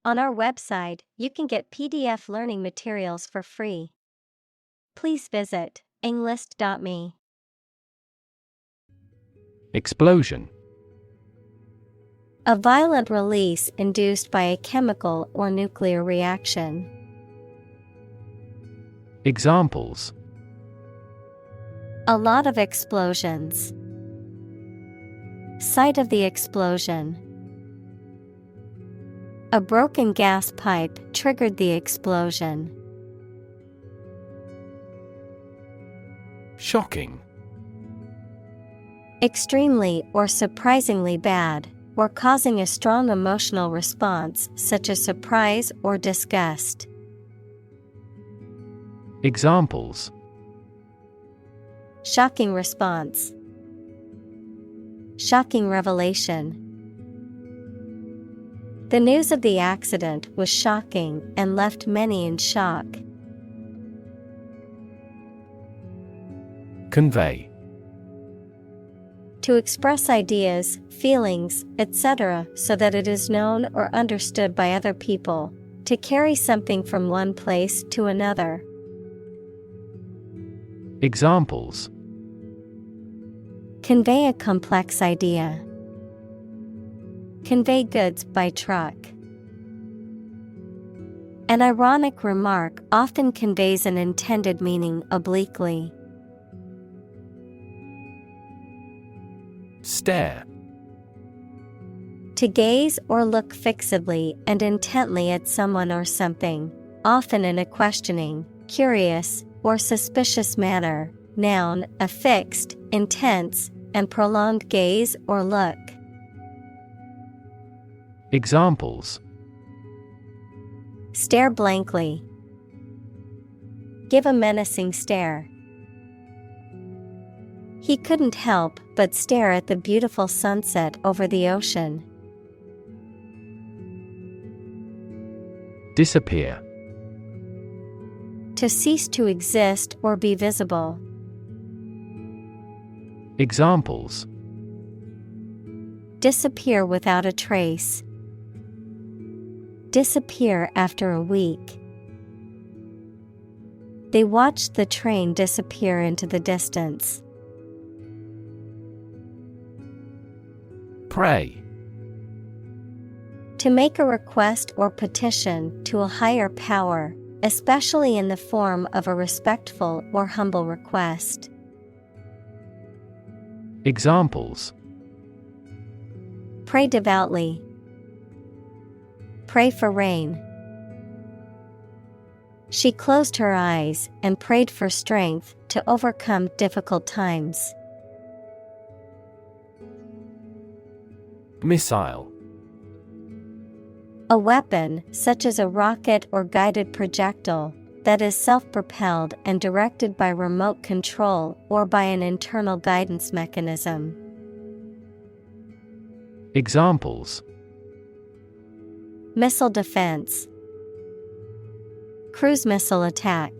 On our website, you can get PDF learning materials for free. Please visit englist.me. Explosion. A violent release induced by a chemical or nuclear reaction. Examples: A lot of explosions. Site of the explosion. A broken gas pipe triggered the explosion. Shocking. Extremely or surprisingly bad, or causing a strong emotional response such as surprise or disgust. Examples: Shocking response. Shocking revelation. The news of the accident was shocking and left many in shock. Convey. To express ideas, feelings, etc., so that it is known or understood by other people. To carry something from one place to another. Examples: Convey a complex idea. Convey goods by truck. An ironic remark often conveys an intended meaning obliquely. Stare. To gaze or look fixedly and intently at someone or something, often in a questioning, curious, or suspicious manner. Noun, a fixed, intense, and prolonged gaze or look. Examples: Stare blankly. Give a menacing stare. He couldn't help but stare at the beautiful sunset over the ocean. Disappear. To cease to exist or be visible. Examples: Disappear without a trace. Disappear after a week. They watched the train disappear into the distance. Pray. To make a request or petition to a higher power, especially in the form of a respectful or humble request. Examples: Pray devoutly. Pray for rain. She closed her eyes and prayed for strength to overcome difficult times. Missile. A weapon, such as a rocket or guided projectile, that is self-propelled and directed by remote control or by an internal guidance mechanism. Examples: Missile defense. Cruise missile attack.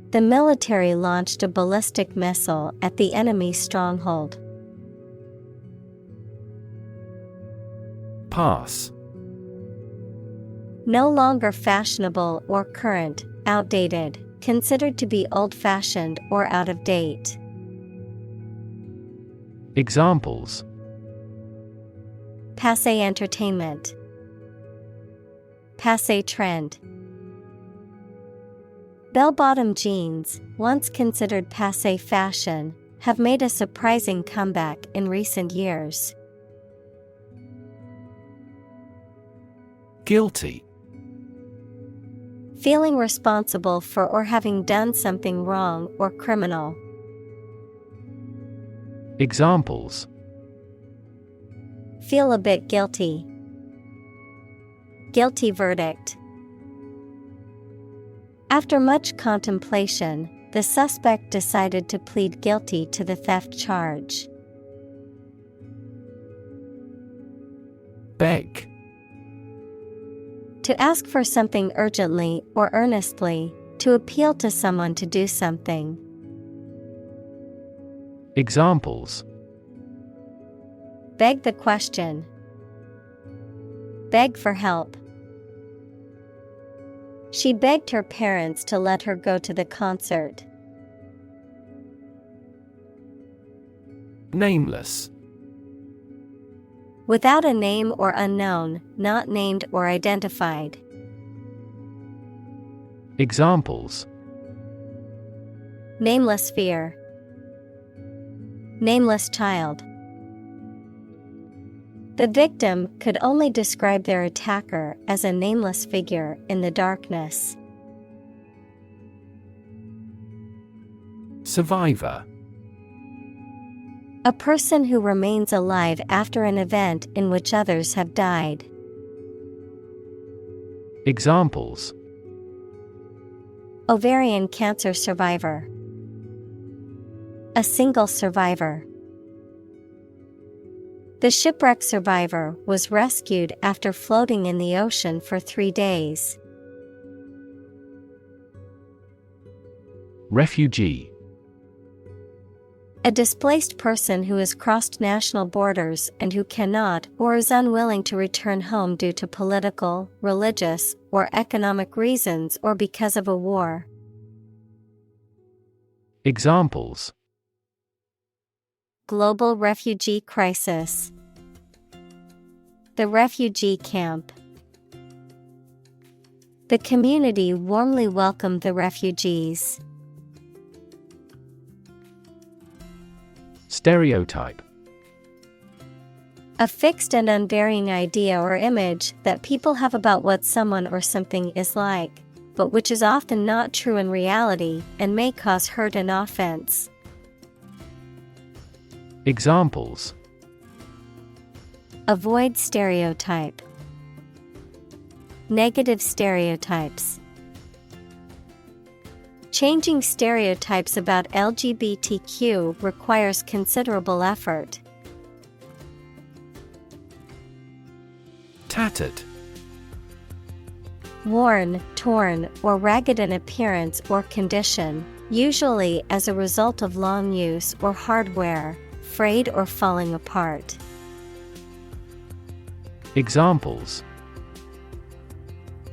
The military launched a ballistic missile at the enemy's stronghold. Pass. No longer fashionable or current, outdated, considered to be old-fashioned or out of date. Examples: Passé entertainment. Passé trend. Bell-bottom jeans, once considered passé fashion, have made a surprising comeback in recent years. Guilty. Feeling responsible for or having done something wrong or criminal. Examples: Feel a bit guilty. Guilty verdict. After much contemplation, the suspect decided to plead guilty to the theft charge. Beg. To ask for something urgently or earnestly, to appeal to someone to do something. Examples: Beg the question. beg for help. She begged her parents to let her go to the concert. Nameless. Without a name or unknown, not named or identified. Examples: Nameless fear. Nameless child. The victim could only describe their attacker as a nameless figure in the darkness. Survivor. A person who remains alive after an event in which others have died. Examples: Ovarian cancer survivor. A single survivor. The shipwreck survivor was rescued after floating in the ocean for 3 days. Refugee. A displaced person who has crossed national borders and who cannot or is unwilling to return home due to political, religious, or economic reasons or because of a war. Examples: Global refugee crisis. The refugee camp. The community warmly welcomed the refugees. Stereotype. A fixed and unvarying idea or image that people have about what someone or something is like, but which is often not true in reality and may cause hurt and offense. Examples: Avoid stereotype. Negative stereotypes. Changing stereotypes about LGBTQ requires considerable effort. Tattered. Worn, torn, or ragged in appearance or condition, usually as a result of long use or hard wear, frayed or falling apart. Examples: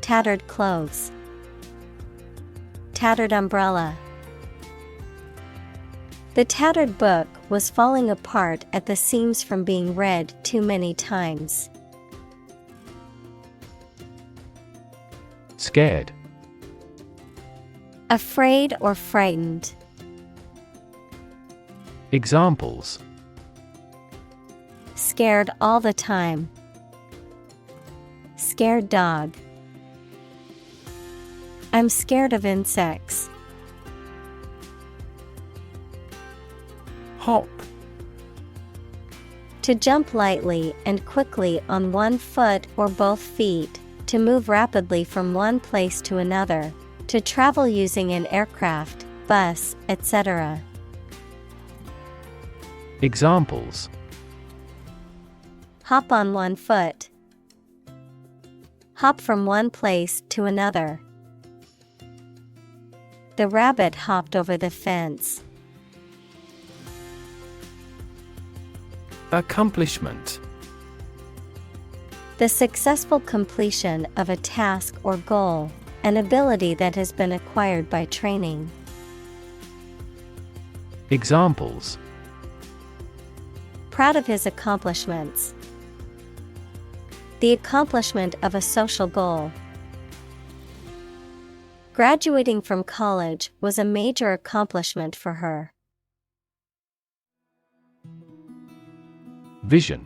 Tattered clothes. Tattered umbrella. The tattered book was falling apart at the seams from being read too many times. Scared. Afraid or frightened. Examples: Scared all the time. Scared dog. I'm scared of insects. Hop. To jump lightly and quickly on one foot or both feet, to move rapidly from one place to another, to travel using an aircraft, bus, etc. Examples: Hop on one foot. Hop from one place to another. The rabbit hopped over the fence. Accomplishment. The successful completion of a task or goal, an ability that has been acquired by training. Examples: Proud of his accomplishments. The accomplishment of a social goal. Graduating from college was a major accomplishment for her. Vision.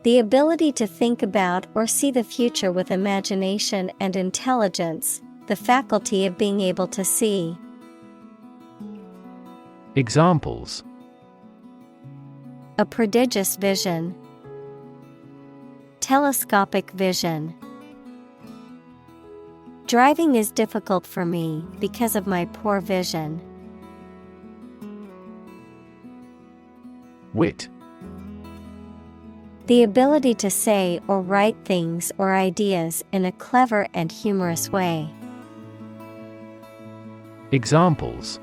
The ability to think about or see the future with imagination and intelligence, the faculty of being able to see. Examples: A prodigious vision. Telescopic vision. Driving is difficult for me because of my poor vision. Wit. The ability to say or write things or ideas in a clever and humorous way. Examples: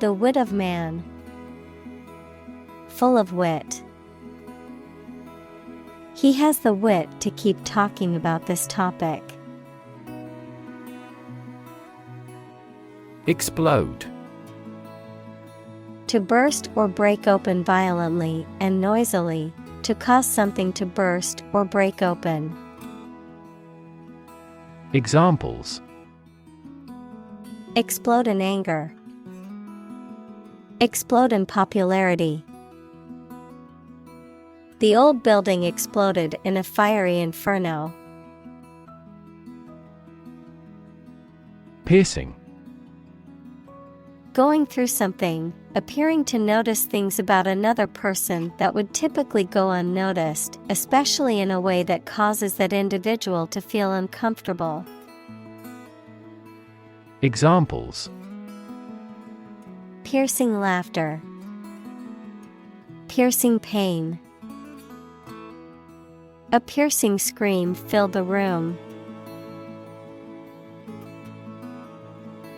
The wit of man. Full of wit. He has the wit to keep talking about this topic. Explode. To burst or break open violently and noisily, to cause something to burst or break open. Examples: Explode in anger. Explode in popularity. The old building exploded in a fiery inferno. Piercing. Going through something, appearing to notice things about another person that would typically go unnoticed, especially in a way that causes that individual to feel uncomfortable. Examples: Piercing laughter. Piercing pain. A piercing scream filled the room.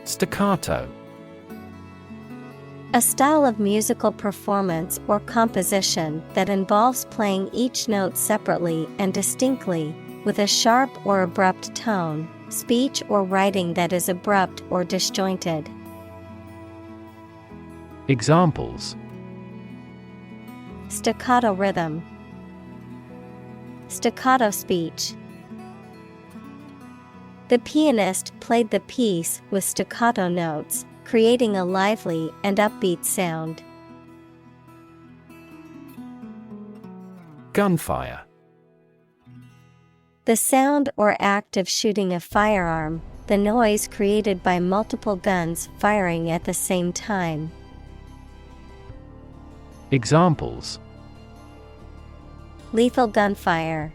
Staccato. A style of musical performance or composition that involves playing each note separately and distinctly, with a sharp or abrupt tone, speech or writing that is abrupt or disjointed. Examples: Staccato rhythm. Staccato speech. The pianist played the piece with staccato notes, creating a lively and upbeat sound. Gunfire. The sound or act of shooting a firearm, the noise created by multiple guns firing at the same time. Examples: Lethal gunfire.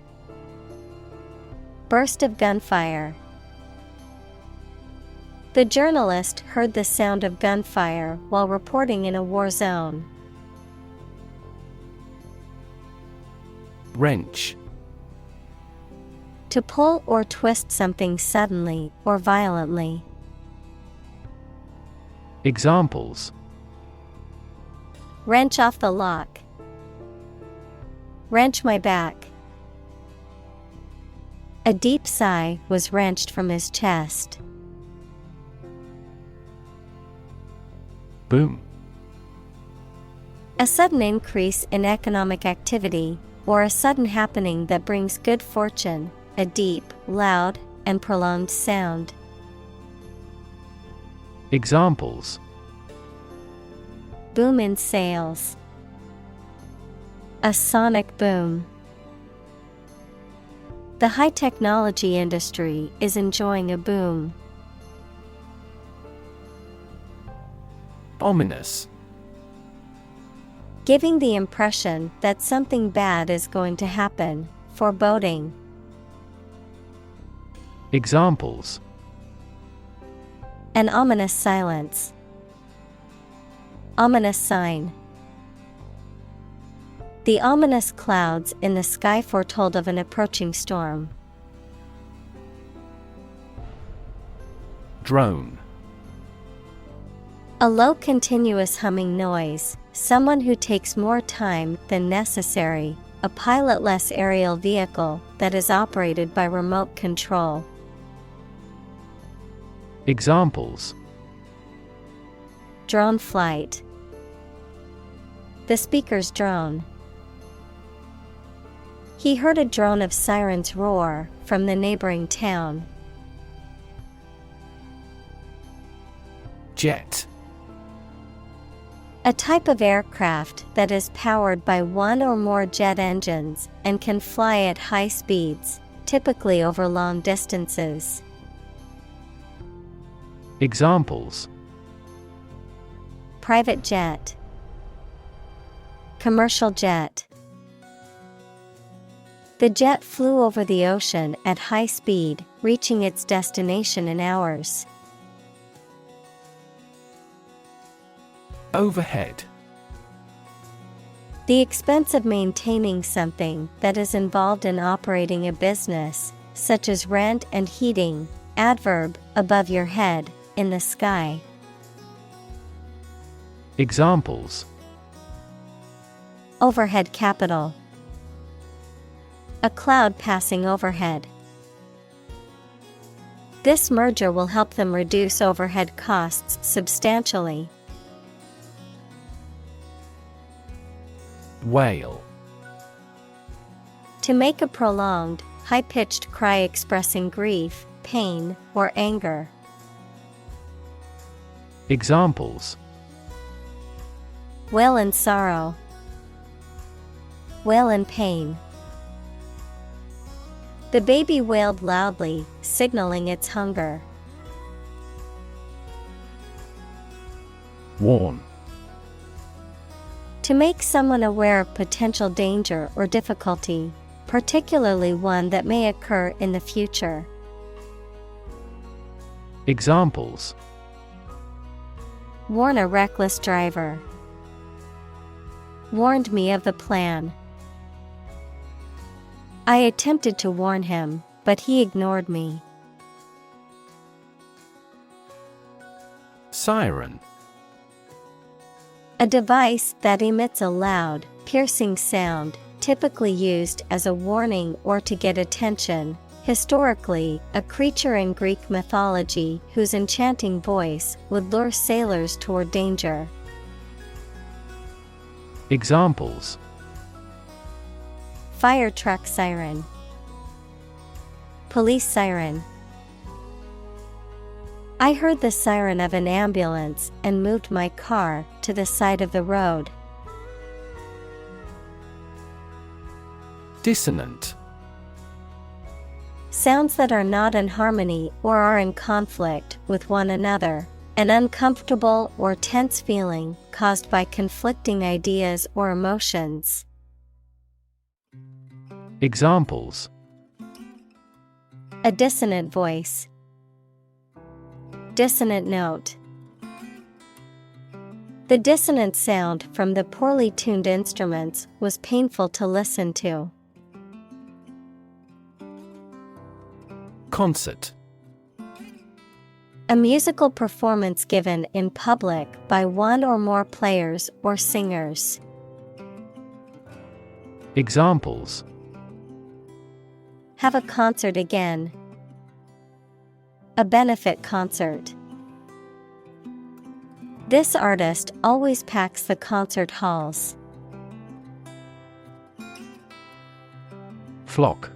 Burst of gunfire. The journalist heard the sound of gunfire while reporting in a war zone. Wrench. To pull or twist something suddenly or violently. Examples: Wrench off the lock. Wrench my back. A deep sigh was wrenched from his chest. Boom. A sudden increase in economic activity, or a sudden happening that brings good fortune, a deep, loud, and prolonged sound. Examples: Boom in sales. A sonic boom. The high-technology industry is enjoying a boom. Ominous. Giving the impression that something bad is going to happen, foreboding. Examples: An ominous silence. Ominous sign. The ominous clouds in the sky foretold of an approaching storm. Drone. A low continuous humming noise, someone who takes more time than necessary, a pilotless aerial vehicle that is operated by remote control. Examples: Drone flight. The speaker's drone. He heard a drone of sirens roar from the neighboring town. Jet. A type of aircraft that is powered by one or more jet engines and can fly at high speeds, typically over long distances. Examples: Private jet. Commercial jet. The jet flew over the ocean at high speed, reaching its destination in hours. Overhead. The expense of maintaining something that is involved in operating a business, such as rent and heating. Adverb, above your head, in the sky. Examples: Overhead capital. A cloud passing overhead. This merger will help them reduce overhead costs substantially. Wail. To make a prolonged, high-pitched cry expressing grief, pain, or anger. Examples: Wail in sorrow. Wail in pain. The baby wailed loudly, signaling its hunger. Warn. To make someone aware of potential danger or difficulty, particularly one that may occur in the future. Examples: Warn a reckless driver. Warned me of the plan. I attempted to warn him, but he ignored me. Siren. A device that emits a loud, piercing sound, typically used as a warning or to get attention. Historically, a creature in Greek mythology whose enchanting voice would lure sailors toward danger. Examples: Fire truck siren. Police siren. I heard the siren of an ambulance and moved my car to the side of the road. Dissonant. Sounds that are not in harmony or are in conflict with one another. An uncomfortable or tense feeling caused by conflicting ideas or emotions. Examples: A dissonant voice. Dissonant note. The dissonant sound from the poorly tuned instruments was painful to listen to. Concert. A musical performance given in public by one or more players or singers. Examples: Have a concert again. A benefit concert. This artist always packs the concert halls. Flock.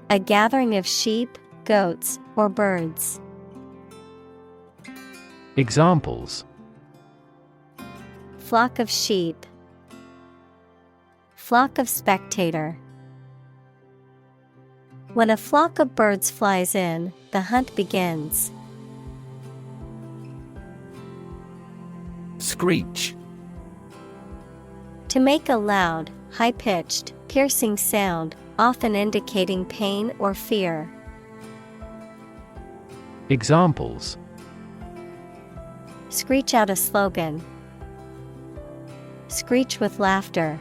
A gathering of sheep, goats, or birds. Examples: Flock of sheep. Flock of spectator. When a flock of birds flies in, the hunt begins. Screech. To make a loud, high-pitched, piercing sound, often indicating pain or fear. Examples: Screech out a slogan. Screech with laughter.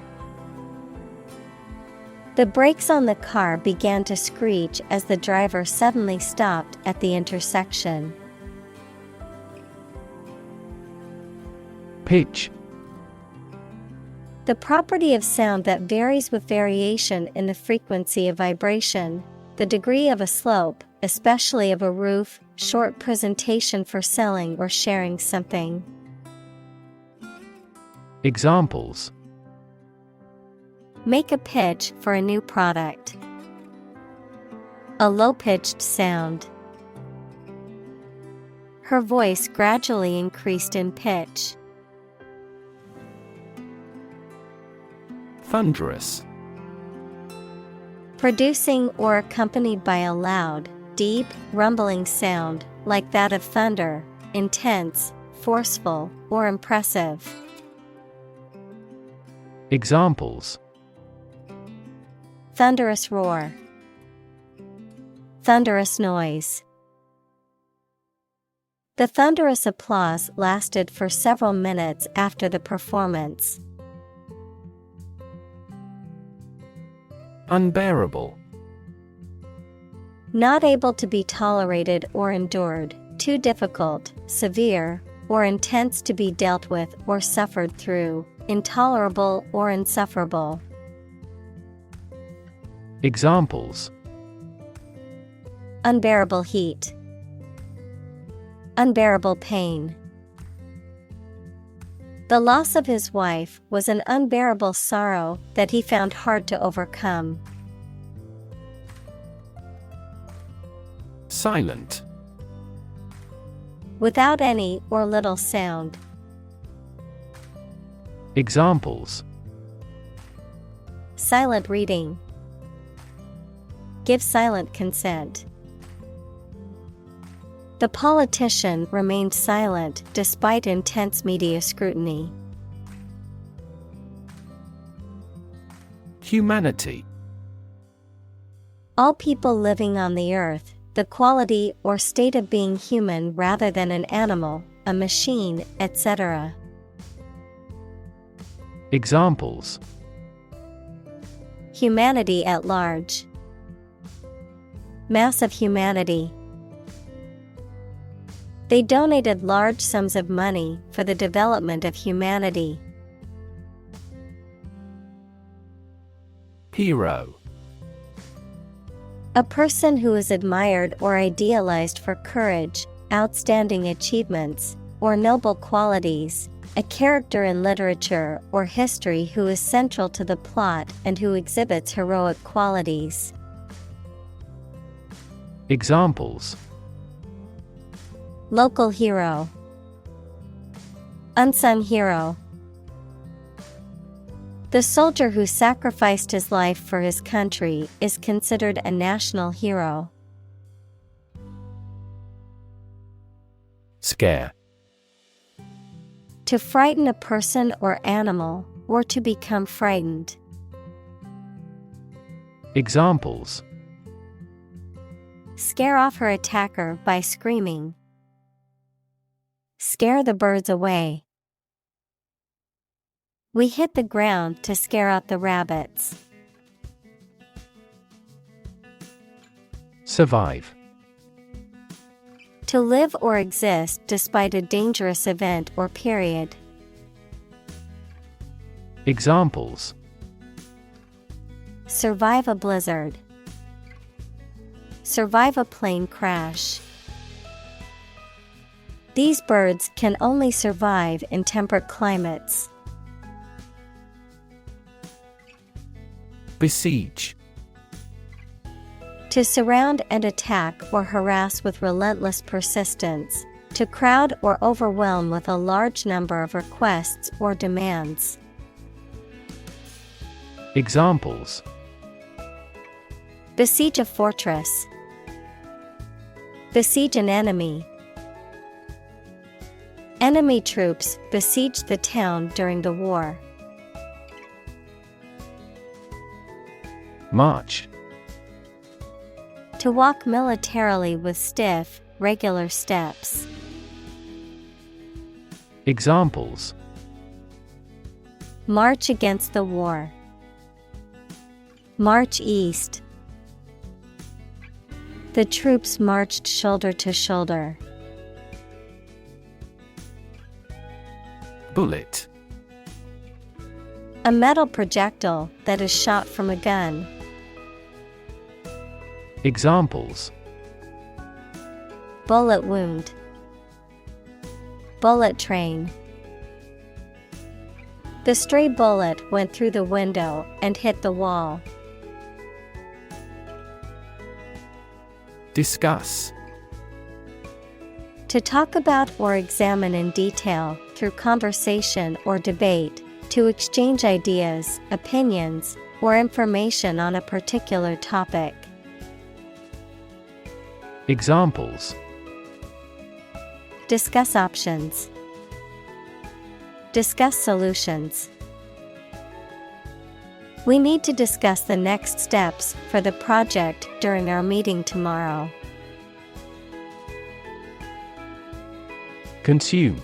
The brakes on the car began to screech as the driver suddenly stopped at the intersection. Pitch. The property of sound that varies with variation in the frequency of vibration, the degree of a slope, especially of a roof, short presentation for selling or sharing something. Examples: Make a pitch for a new product. A low-pitched sound. Her voice gradually increased in pitch. Thunderous. Producing or accompanied by a loud, deep, rumbling sound, like that of thunder, intense, forceful, or impressive. Examples: Thunderous roar. Thunderous noise. The thunderous applause lasted for several minutes after the performance. Unbearable. Not able to be tolerated or endured, too difficult, severe, or intense to be dealt with or suffered through, intolerable or insufferable. Examples: unbearable heat, unbearable pain. The loss of his wife was an unbearable sorrow that he found hard to overcome. Silent. Without any or little sound. Examples: silent reading, give silent consent. The politician remained silent despite intense media scrutiny. Humanity. All people living on the earth, the quality or state of being human rather than an animal, a machine, etc. Examples: humanity at large, mass of humanity. They donated large sums of money for the development of humanity. Hero. A person who is admired or idealized for courage, outstanding achievements, or noble qualities, a character in literature or history who is central to the plot and who exhibits heroic qualities. Examples: local hero, unsung hero. The soldier who sacrificed his life for his country is considered a national hero. Scare. To frighten a person or animal, or to become frightened. Examples: scare off her attacker by screaming. Scare the birds away. We hit the ground to scare out the rabbits. Survive. To live or exist despite a dangerous event or period. Examples: survive a blizzard. Survive a plane crash. These birds can only survive in temperate climates. Besiege. To surround and attack or harass with relentless persistence. To crowd or overwhelm with a large number of requests or demands. Examples: besiege a fortress. Besiege an enemy. Enemy troops besieged the town during the war. March. To walk militarily with stiff, regular steps. Examples: march against the war. March east. The troops marched shoulder to shoulder. Bullet. A metal projectile that is shot from a gun. Examples: bullet wound. Bullet train. The stray bullet went through the window and hit the wall. Discuss. To talk about or examine in detail, through conversation or debate, to exchange ideas, opinions, or information on a particular topic. Examples: discuss options. Discuss solutions. We need to discuss the next steps for the project during our meeting tomorrow. Consume.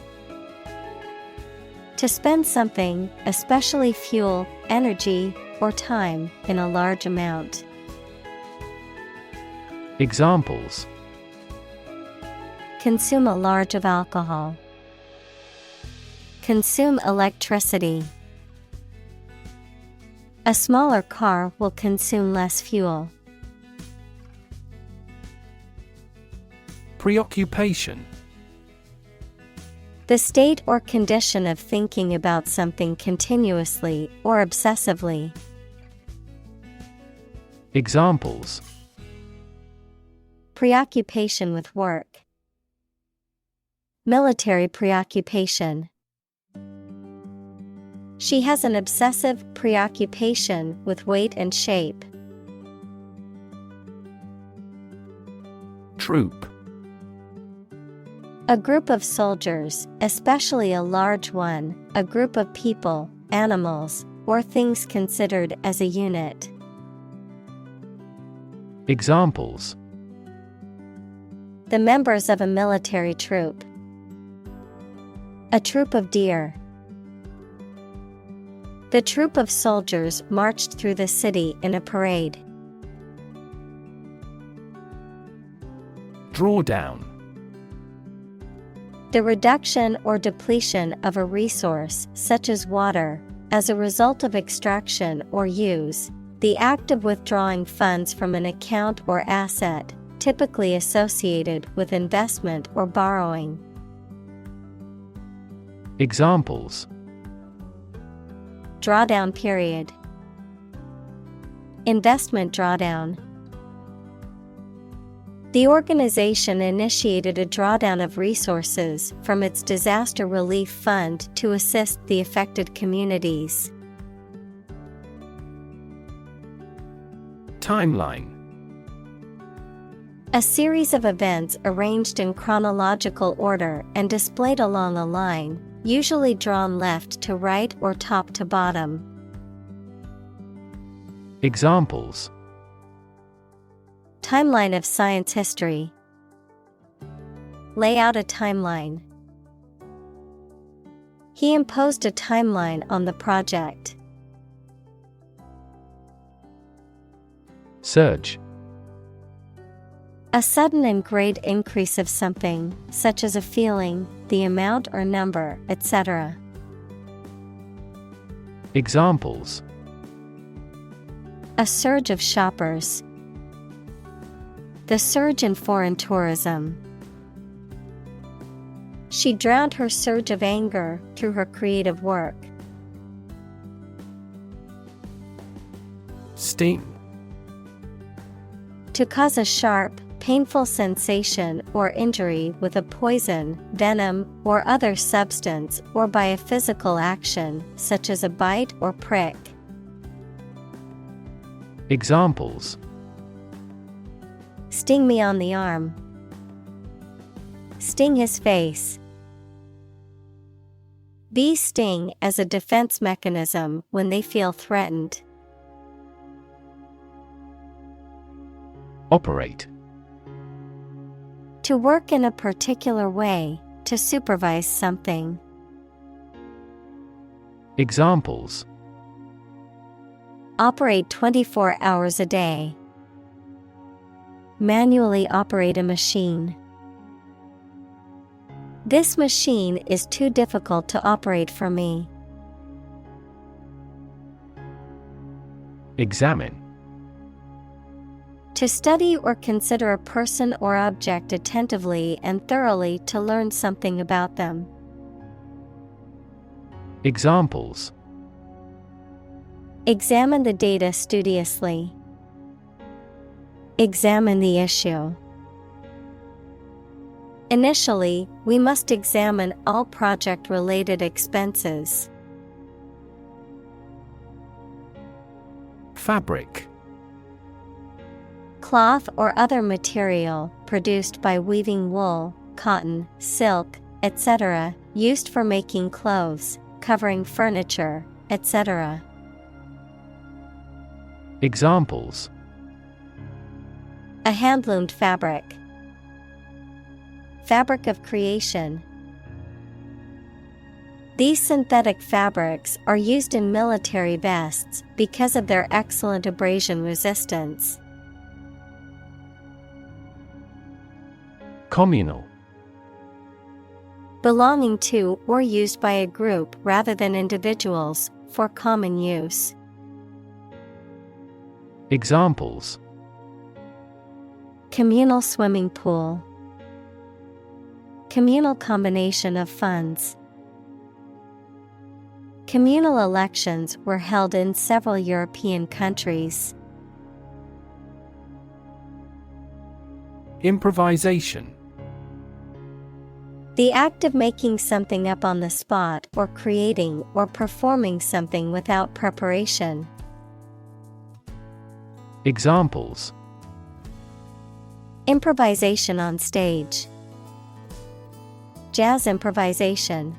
To spend something, especially fuel, energy, or time, in a large amount. Examples: consume a large of alcohol. Consume electricity. A smaller car will consume less fuel. Preoccupation. The state or condition of thinking about something continuously or obsessively. Examples: Preoccupation with work. Military preoccupation. She has an obsessive preoccupation with weight and shape. Troop. A group of soldiers, especially a large one, a group of people, animals, or things considered as a unit. Examples: The members of a military troop. A troop of deer. The troop of soldiers marched through the city in a parade. Drawdown. The reduction or depletion of a resource, such as water, as a result of extraction or use, the act of withdrawing funds from an account or asset, typically associated with investment or borrowing. Examples: Drawdown period. Investment drawdown. The organization initiated a drawdown of resources from its disaster relief fund to assist the affected communities. Timeline. A series of events arranged in chronological order and displayed along a line, usually drawn left to right or top to bottom. Examples: Timeline of science history. Lay out a timeline. He imposed a timeline on the project. Surge. A sudden and great increase of something, such as a feeling, the amount or number, etc. Examples: A surge of shoppers. The surge in foreign tourism. She drowned her surge of anger through her creative work. Sting. To cause a sharp, painful sensation or injury with a poison, venom, or other substance or by a physical action, such as a bite or prick. Examples: Sting me on the arm. Sting his face. Bees sting as a defense mechanism when they feel threatened. Operate. To work in a particular way, to supervise something. Examples: Operate 24 hours a day. Manually operate a machine. This machine is too difficult to operate for me. Examine. To study or consider a person or object attentively and thoroughly to learn something about them. Examples: Examine the data studiously. Examine the issue. Initially, we must examine all project-related expenses. Fabric. Cloth or other material produced by weaving wool, cotton, silk, etc., used for making clothes, covering furniture, etc. Examples: A hand-loomed fabric. Fabric of creation. These synthetic fabrics are used in military vests because of their excellent abrasion resistance. Communal. Belonging to or used by a group rather than individuals, for common use. Examples: communal swimming pool, communal combination of funds. Communal elections were held in several European countries. Improvisation. The act of making something up on the spot or creating or performing something without preparation. Examples: improvisation on stage, jazz improvisation.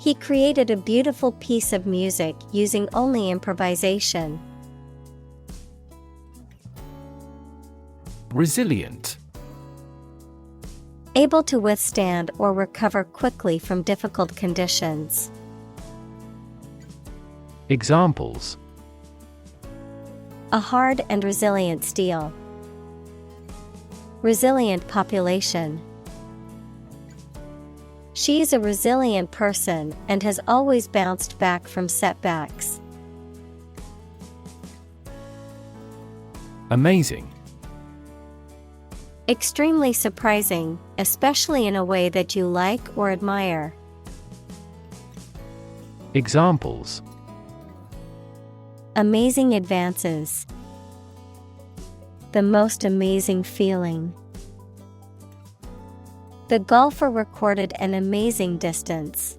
He created a beautiful piece of music using only improvisation. Resilient. Able to withstand or recover quickly from difficult conditions. Examples: a hard and resilient steel. Resilient population. She is a resilient person and has always bounced back from setbacks. Amazing. Extremely surprising, especially in a way that you like or admire. Examples: amazing advances. The most amazing feeling. The golfer recorded an amazing distance.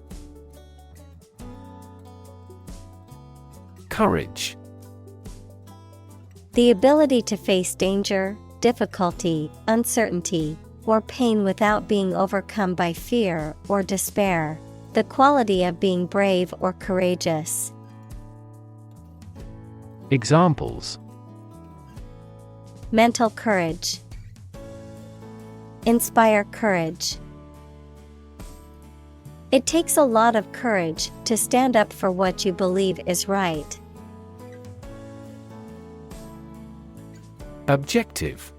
Courage. The ability to face danger, difficulty, uncertainty, or pain without being overcome by fear or despair. The quality of being brave or courageous. Examples: mental courage. Inspire courage. It takes a lot of courage to stand up for what you believe is right. Objective.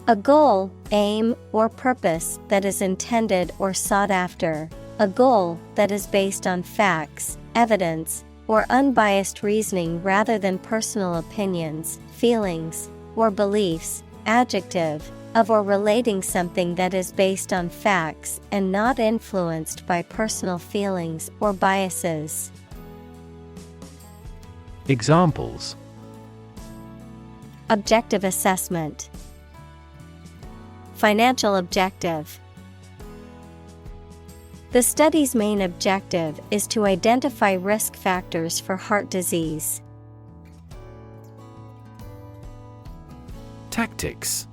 A goal, aim, or purpose that is intended or sought after. A goal that is based on facts, evidence, or unbiased reasoning rather than personal opinions, feelings, or beliefs. Adjective. Of or relating something that is based on facts and not influenced by personal feelings or biases. Examples: objective assessment. Financial objective. The study's main objective is to identify risk factors for heart disease. Tactics.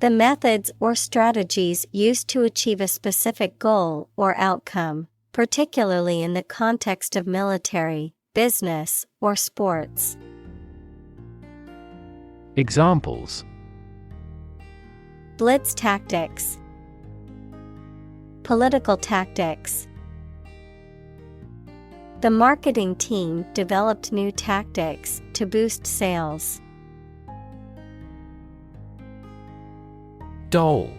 The methods or strategies used to achieve a specific goal or outcome, particularly in the context of military, business, or sports. Examples: blitz tactics. Political tactics. The marketing team developed new tactics to boost sales. Doll.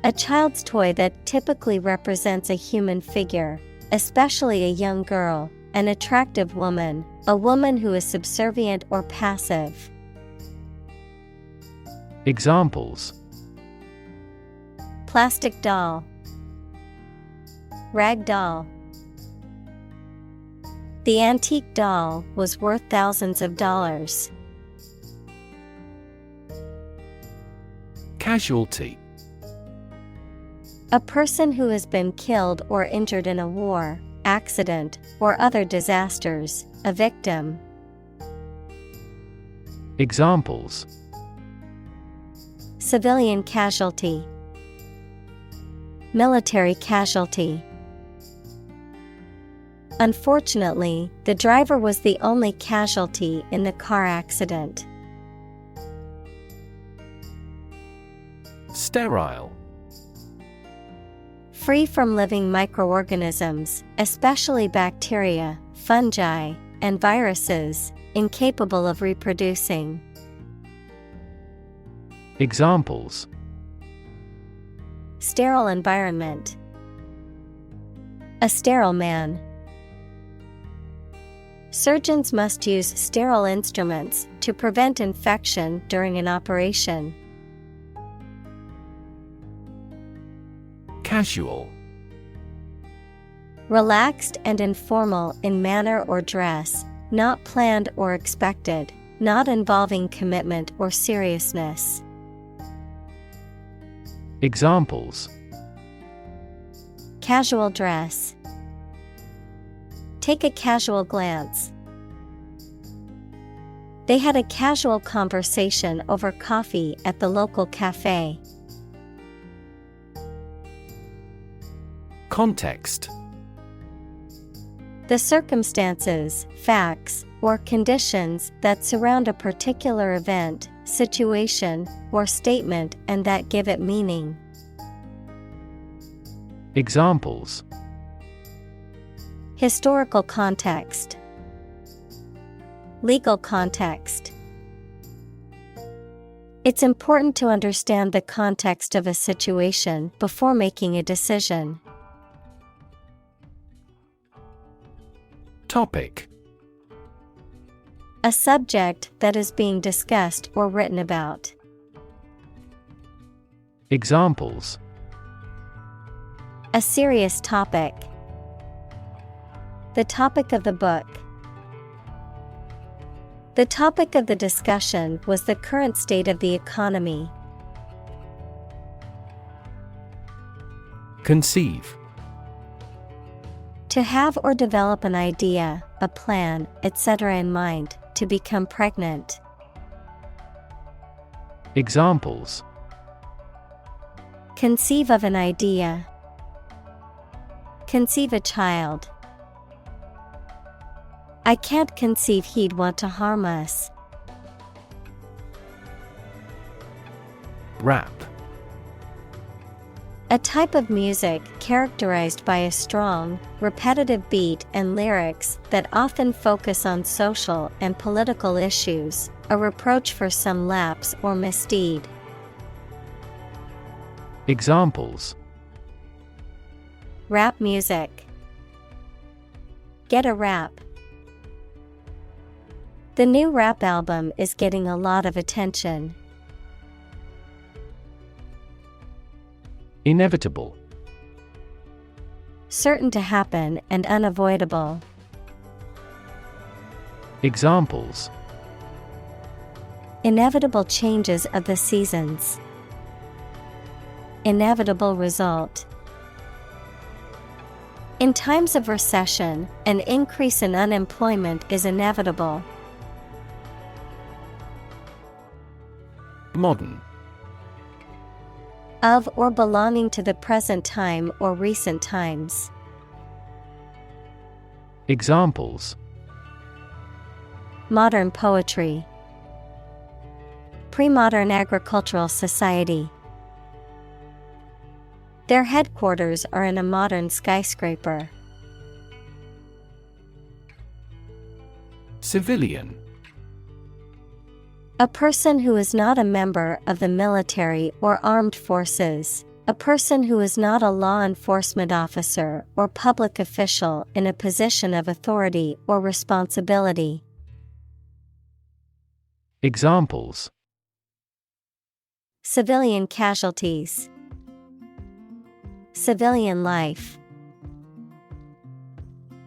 A child's toy that typically represents a human figure, especially a young girl, an attractive woman, a woman who is subservient or passive. Examples: plastic doll. Rag doll. The antique doll was worth thousands of dollars. Casualty. A person who has been killed or injured in a war, accident, or other disasters, a victim. Examples: civilian casualty. Military casualty. Unfortunately, the driver was the only casualty in the car accident. Sterile. Free from living microorganisms, especially bacteria, fungi, and viruses, incapable of reproducing. Examples: sterile environment. A sterile man. Surgeons must use sterile instruments to prevent infection during an operation. Casual. Relaxed and informal in manner or dress, not planned or expected, not involving commitment or seriousness. Examples: Casual dress. Take a casual glance. They had a casual conversation over coffee at the local cafe. Context. The circumstances, facts, or conditions that surround a particular event, situation, or statement and that give it meaning. Examples: Historical context. Legal context. It's important to understand the context of a situation before making a decision. Topic. A subject that is being discussed or written about. Examples: A serious topic. The topic of the book. The topic of the discussion was the current state of the economy. Conceive. To have or develop an idea, a plan, etc. in mind, to become pregnant. Examples: Conceive of an idea. Conceive a child. I can't conceive he'd want to harm us. Rap. A type of music characterized by a strong, repetitive beat and lyrics that often focus on social and political issues, a reproach for some lapse or misdeed. Examples: Rap music. Get a rap. The new rap album is getting a lot of attention. Inevitable. Certain to happen and unavoidable. Examples: Inevitable changes of the seasons. Inevitable result. In times of recession, an increase in unemployment is inevitable. Modern. Of or belonging to the present time or recent times. Examples: Modern poetry. Pre-modern agricultural society. Their headquarters are in a modern skyscraper. Civilian. A person who is not a member of the military or armed forces. A person who is not a law enforcement officer or public official in a position of authority or responsibility. Examples: Civilian casualties. Civilian life.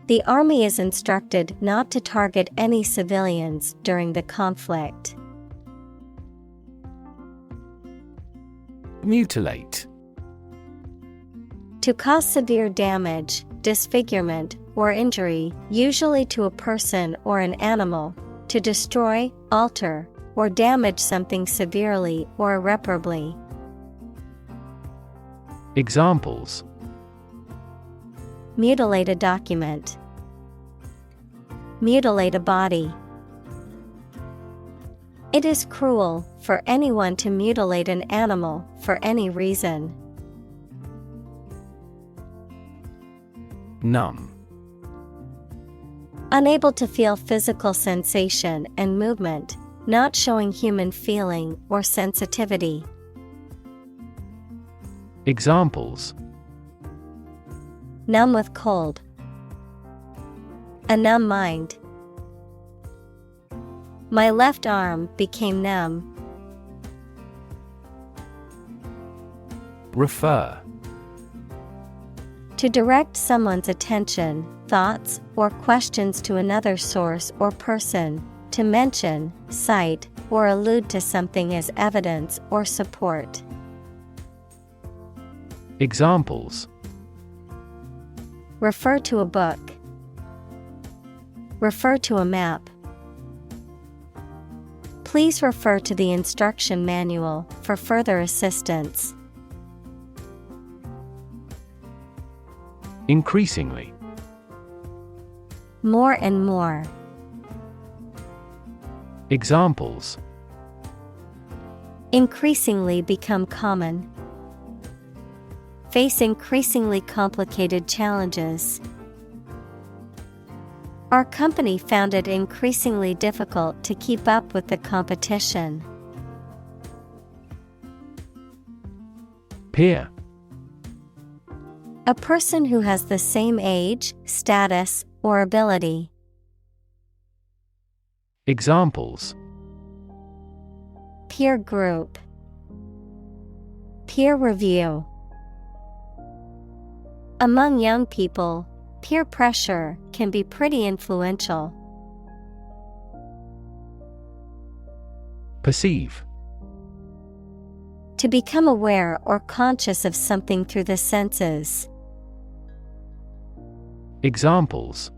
The army is instructed not to target any civilians during the conflict. Mutilate. To cause severe damage, disfigurement, or injury, usually to a person or an animal. To destroy, alter, or damage something severely or irreparably. Examples: Mutilate a document. Mutilate a body. It is cruel for anyone to mutilate an animal for any reason. Numb. Unable to feel physical sensation and movement, not showing human feeling or sensitivity. Examples: Numb with cold. A numb mind. My left arm became numb. Refer. To direct someone's attention, thoughts, or questions to another source or person, to mention, cite, or allude to something as evidence or support. Examples. Refer to a book. Refer to a map. Please refer to the instruction manual for further assistance. Increasingly. More and more. Examples. Increasingly become common. Face increasingly complicated challenges. Our company found it increasingly difficult to keep up with the competition. Peer. A person who has the same age, status, or ability. Examples. Peer group. Peer review. Among young people, peer pressure can be pretty influential. Perceive. To become aware or conscious of something through the senses. Examples.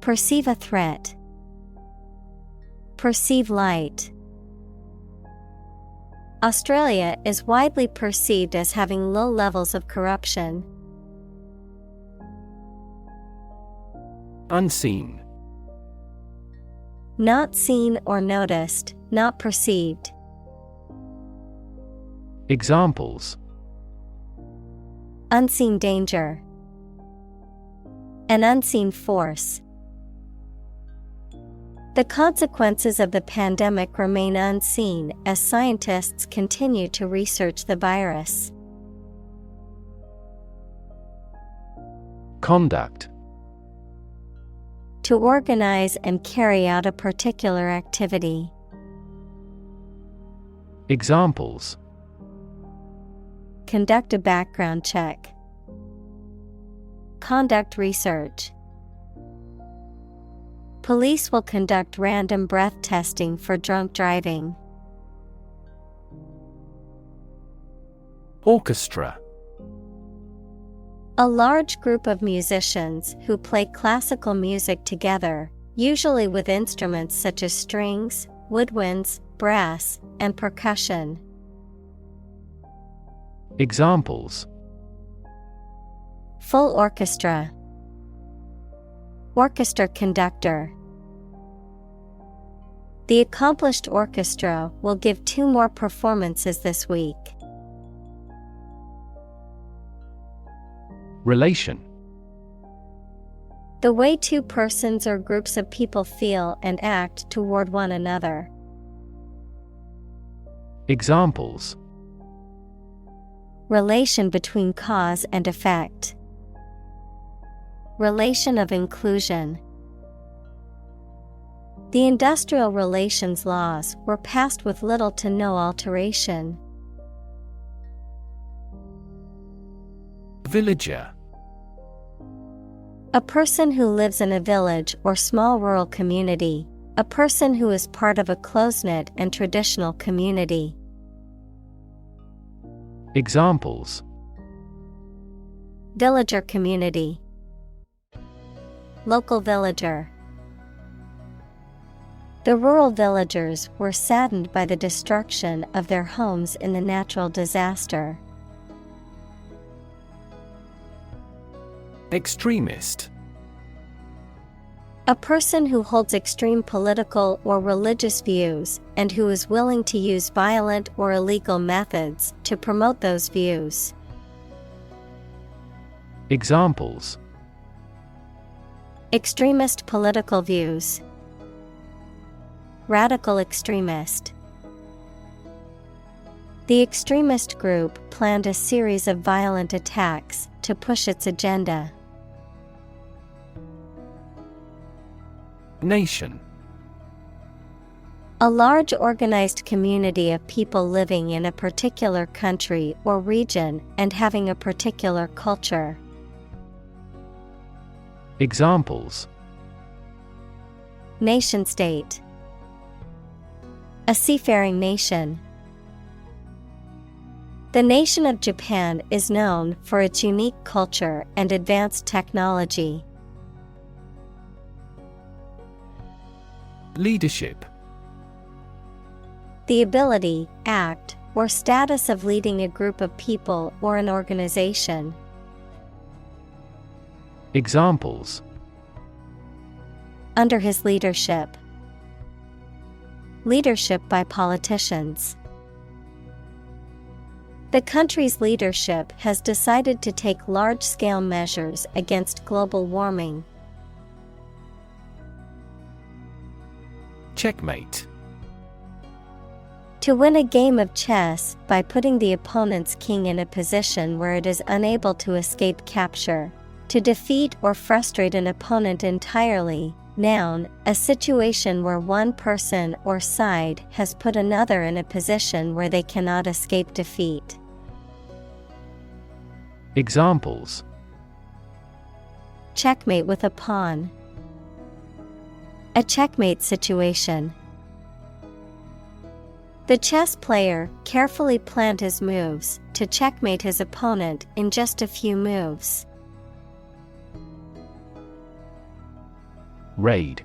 Perceive a threat. Perceive light. Australia is widely perceived as having low levels of corruption. Unseen. Not seen or noticed, not perceived. Examples. Unseen danger. An unseen force. The consequences of the pandemic remain unseen as scientists continue to research the virus. Conduct. To organize and carry out a particular activity. Examples. Conduct a background check. Conduct research. Police will conduct random breath testing for drunk driving. Orchestra. A large group of musicians who play classical music together, usually with instruments such as strings, woodwinds, brass, and percussion. Examples. Full orchestra. Orchestra conductor. The accomplished orchestra will give 2 more performances this week. Relation. The way 2 persons or groups of people feel and act toward one another. Examples. Relation between cause and effect. Relation of inclusion. The industrial relations laws were passed with little to no alteration. Villager. A person who lives in a village or small rural community. A person who is part of a close-knit and traditional community. Examples. Villager community. Local villager. The rural villagers were saddened by the destruction of their homes in the natural disaster. Extremist. A person who holds extreme political or religious views and who is willing to use violent or illegal methods to promote those views. Examples. Extremist political views. Radical extremist. The extremist group planned a series of violent attacks to push its agenda. Nation. A large organized community of people living in a particular country or region and having a particular culture. Examples: Nation-state. A seafaring nation. The nation of Japan is known for its unique culture and advanced technology. Leadership. The ability, act, or status of leading a group of people or an organization. Examples: Under his leadership. Leadership by politicians. The country's leadership has decided to take large-scale measures against global warming. Checkmate. To win a game of chess by putting the opponent's king in a position where it is unable to escape capture. To defeat or frustrate an opponent entirely. Noun, a situation where one person or side has put another in a position where they cannot escape defeat. Examples: Checkmate with a pawn. A checkmate situation. The chess player carefully planned his moves to checkmate his opponent in just a few moves. Raid.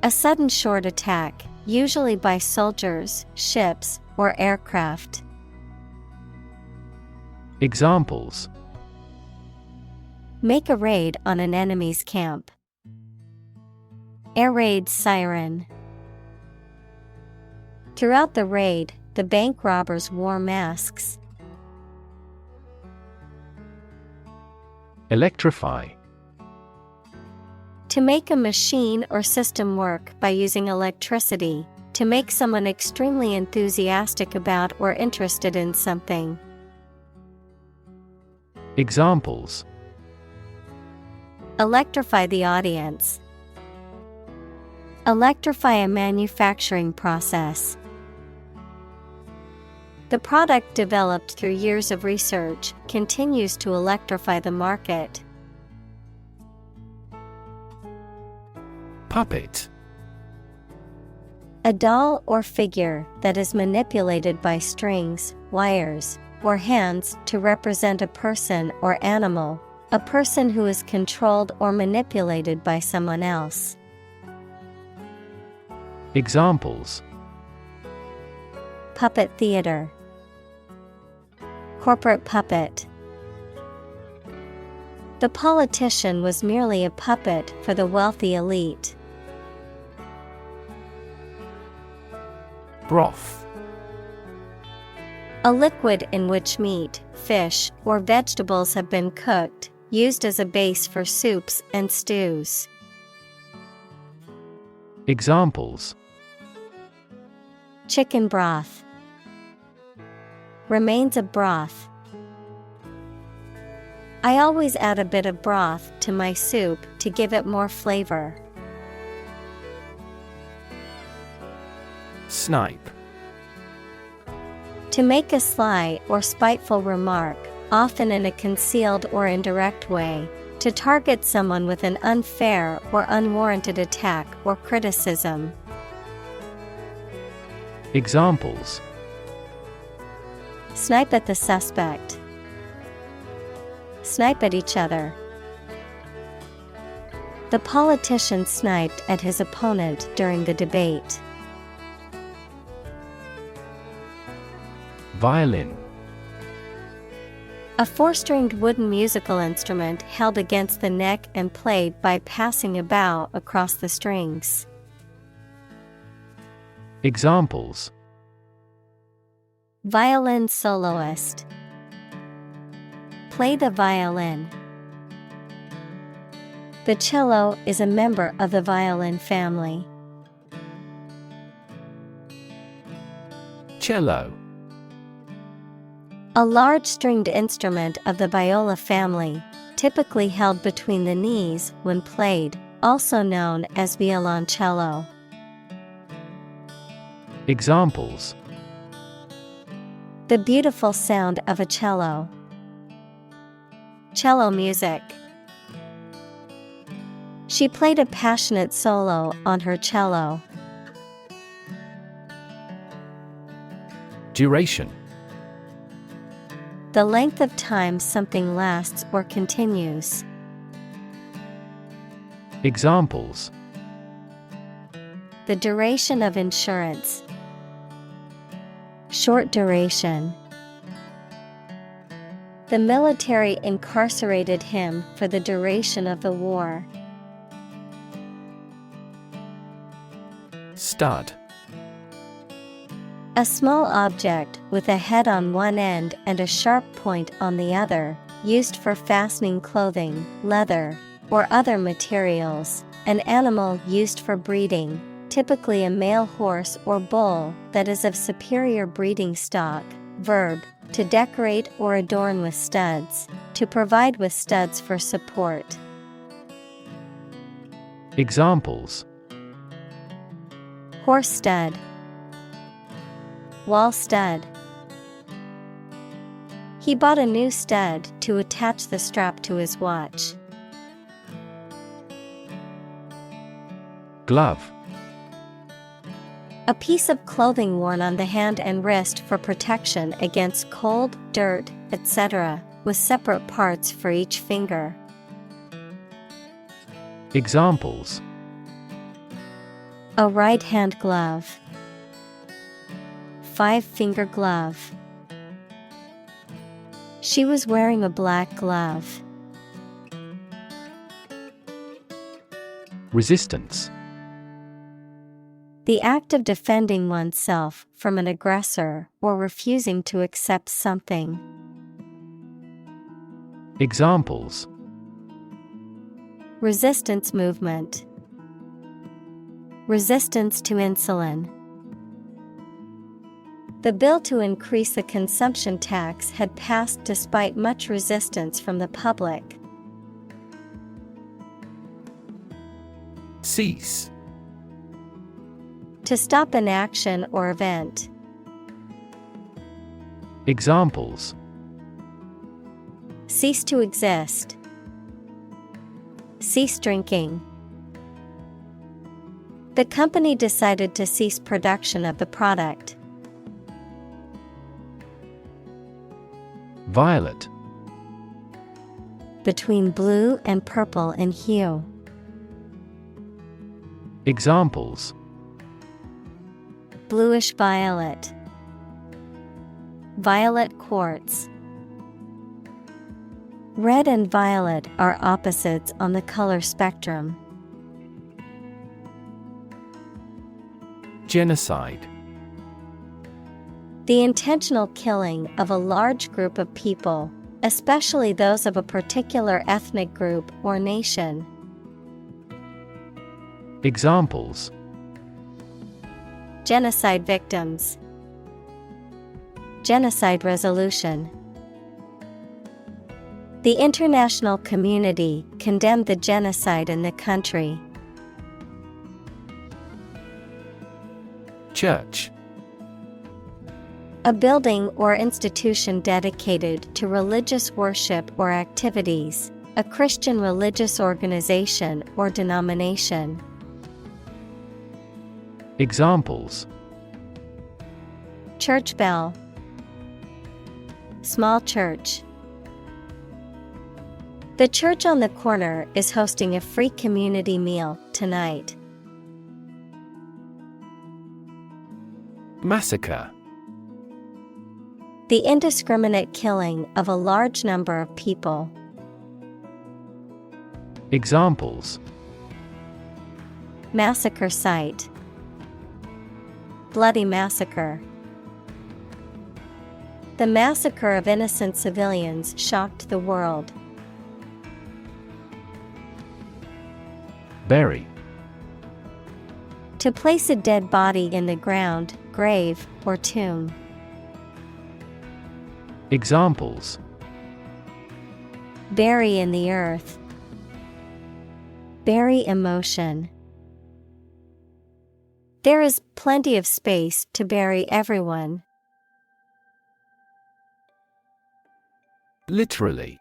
A sudden short attack, usually by soldiers, ships, or aircraft. Examples: Make a raid on an enemy's camp. Air raid siren. Throughout the raid, the bank robbers wore masks. Electrify. To make a machine or system work by using electricity, to make someone extremely enthusiastic about or interested in something. Examples: Electrify the audience. Electrify a manufacturing process. The product developed through years of research continues to electrify the market. Puppet. A doll or figure that is manipulated by strings, wires, or hands to represent a person or animal, a person who is controlled or manipulated by someone else. Examples: Puppet theater. Corporate puppet. The politician was merely a puppet for the wealthy elite. Broth. A liquid in which meat, fish, or vegetables have been cooked, used as a base for soups and stews. Examples: Chicken broth. Remains of broth. I always add a bit of broth to my soup to give it more flavor. Snipe. To make a sly or spiteful remark, often in a concealed or indirect way, to target someone with an unfair or unwarranted attack or criticism. Examples: Snipe at the suspect. Snipe at each other. The politician sniped at his opponent during the debate. Violin. A four-stringed wooden musical instrument held against the neck and played by passing a bow across the strings. Examples: Violin soloist. Play the violin. The cello is a member of the violin family. Cello. A large stringed instrument of the viola family, typically held between the knees when played, also known as violoncello. Examples: The beautiful sound of a cello. Cello music. She played a passionate solo on her cello. Duration: The length of time something lasts or continues. Examples: The duration of insurance. Short duration. The military incarcerated him for the duration of the war. Stud: A small object with a head on one end and a sharp point on the other, used for fastening clothing, leather, or other materials. An animal used for breeding, typically a male horse or bull that is of superior breeding stock. Verb: to decorate or adorn with studs, to provide with studs for support. Examples: Horse stud. Wall stud. He bought a new stud to attach the strap to his watch. Glove: A piece of clothing worn on the hand and wrist for protection against cold, dirt, etc., with separate parts for each finger. Examples: A right-hand glove. 5-finger glove. She was wearing a black glove. Resistance: The act of defending oneself from an aggressor or refusing to accept something. Examples: Resistance movement. Resistance to insulin. The bill to increase the consumption tax had passed despite much resistance from the public. Cease: To stop an action or event. Examples: Cease to exist. Cease drinking. The company decided to cease production of the product. Violet: Between blue and purple in hue. Examples: Bluish violet. Violet quartz. Red and violet are opposites on the color spectrum. Genocide: The intentional killing of a large group of people, especially those of a particular ethnic group or nation. Examples: Genocide victims. Genocide resolution. The international community condemned the genocide in the country. Church: A building or institution dedicated to religious worship or activities, a Christian religious organization or denomination. Examples: Church bell. Small church. The church on the corner is hosting a free community meal tonight. Massacre: The indiscriminate killing of a large number of people. Examples: Massacre site. Bloody massacre. The massacre of innocent civilians shocked the world. Bury: To place a dead body in the ground, grave, or tomb. Examples: Bury in the earth. Bury emotion. There is plenty of space to bury everyone. Literally.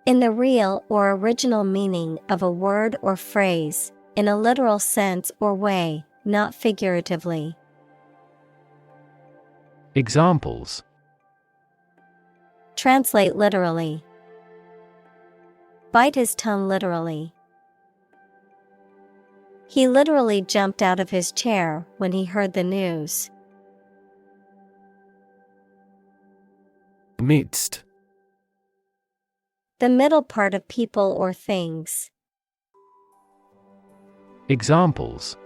In the real or original meaning of a word or phrase, in a literal sense or way, not figuratively. Examples. Translate literally. Bite his tongue literally. He literally jumped out of his chair when he heard the news. Midst. The middle part of people or things. Examples.